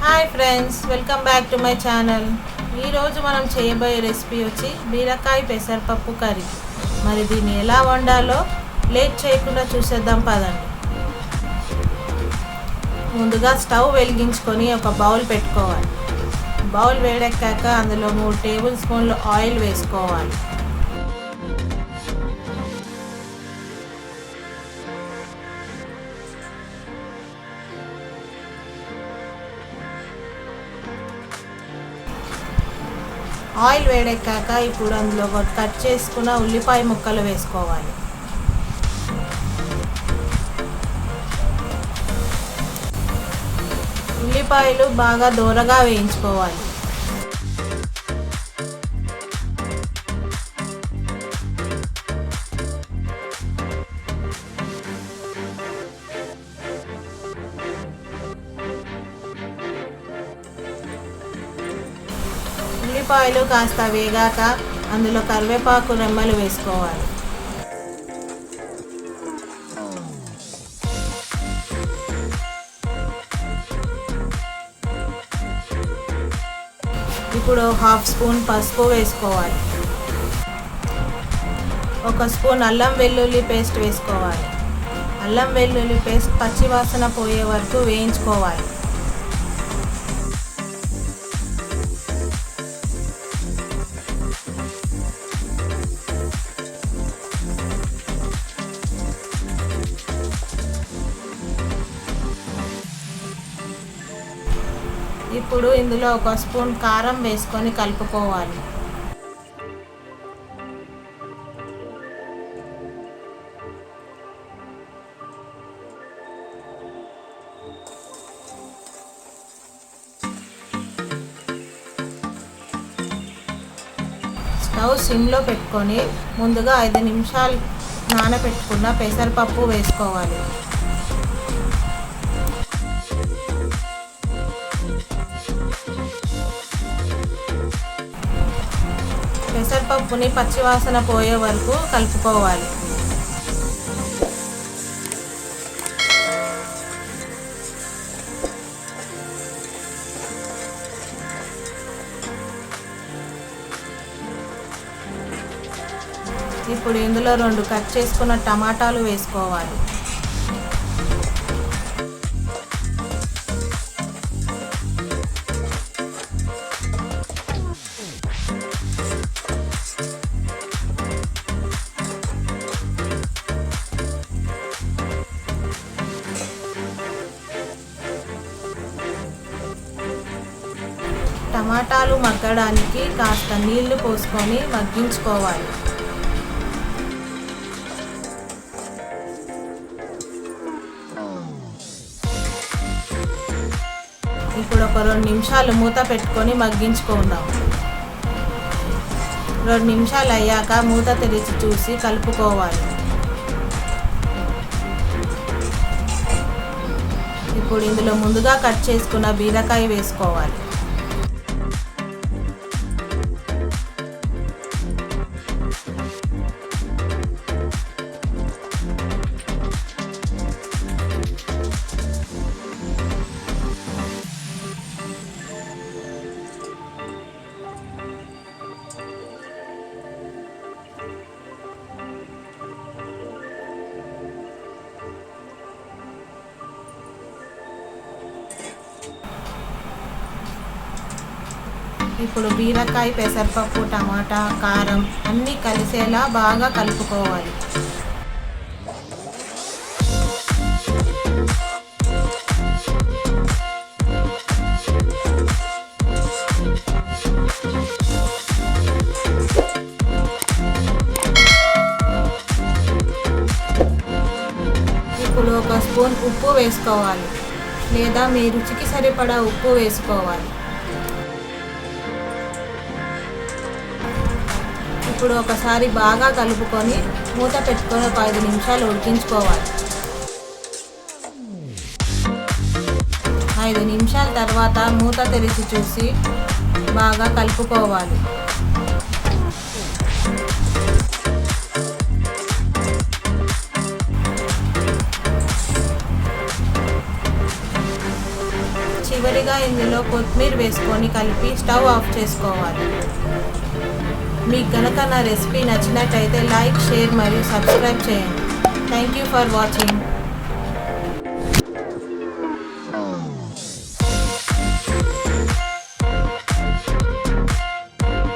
Hi friends, welcome back to my channel. ఈరోజు మనం చేయబోయే రెసిపీ వచ్చి బీరకాయ పెసరపప్పు కర్రీ. మరి దీన్ని ఎలా వండాలో లేట్ చేయకుండా చూసేద్దాం పదండి. ముందుగా స్టవ్ వెలిగించుకొని ఒక బౌల్ పెట్టుకోవాలి. బౌల్ వేడెక్కాక అందులో 3 టేబుల్ స్పూన్లు ఆయిల్ వేసుకోవాలి. ఆయిల్ వేడెక్కాక ఇప్పుడు అందులో కట్ చేసుకున్న ఉల్లిపాయ ముక్కలు వేసుకోవాలి. ఉల్లిపాయలు బాగా దూరగా వేయించుకోవాలి. ఉల్లిపాయలు కాస్త వేగాక అందులో కరివేపాకు రెమ్మలు వేసుకోవాలి. ఇప్పుడు 1/2 స్పూన్ పసుపు వేసుకోవాలి. 1 స్పూన్ అల్లం వెల్లుల్లి పేస్ట్ వేసుకోవాలి. అల్లం వెల్లుల్లి పేస్ట్ పచ్చివాసన పోయే వరకు వేయించుకోవాలి. ఇప్పుడు ఇందులో 1 స్పూన్ కారం వేసుకొని కలుపుకోవాలి. స్టవ్ సిమ్లో పెట్టుకొని ముందుగా 5 నిమిషాలు నానబెట్టుకున్న పెసరపప్పు వేసుకోవాలి. పెసరపప్పుని పచ్చివాసన పోయే వరకు కలుపుకోవాలి. ఇప్పుడు ఇందులో 2 కట్ చేసుకున్న టమాటాలు వేసుకోవాలి. టమాటాలు మగ్గడానికి కాస్త నీళ్లు పోసుకొని మగ్గించుకోవాలి. ఇప్పుడు ఒక 2 నిమిషాలు మూత పెట్టుకొని మగ్గించుకుందాం. 2 నిమిషాలు అయ్యాక మూత తెరిచి చూసి కలుపుకోవాలి. ఇప్పుడు ఇందులో ముందుగా కట్ చేసుకున్న బీరకాయ వేసుకోవాలి. ఇప్పుడు బీరకాయ, పెసరపప్పు, టమాటా, కారం అన్నీ కలిసేలా బాగా కలుపుకోవాలి. ఇప్పుడు 1 స్పూన్ ఉప్పు వేసుకోవాలి, లేదా మీ రుచికి సరిపడా ఉప్పు వేసుకోవాలి. ఇప్పుడు ఒకసారి బాగా కలుపుకొని మూత పెట్టుకొని ఒక 5 నిమిషాలు ఉడికించుకోవాలి. 5 నిమిషాల తర్వాత మూత తెరిచి చూసి బాగా కలుపుకోవాలి. చివరిగా ఇందులో కొత్తిమీర వేసుకొని కలిపి స్టవ్ ఆఫ్ చేసుకోవాలి. మీకు కనుక నా రెసిపీ నచ్చినట్టయితే లైక్, షేర్ మరియు సబ్స్క్రైబ్ చేయండి. Thank you for watching.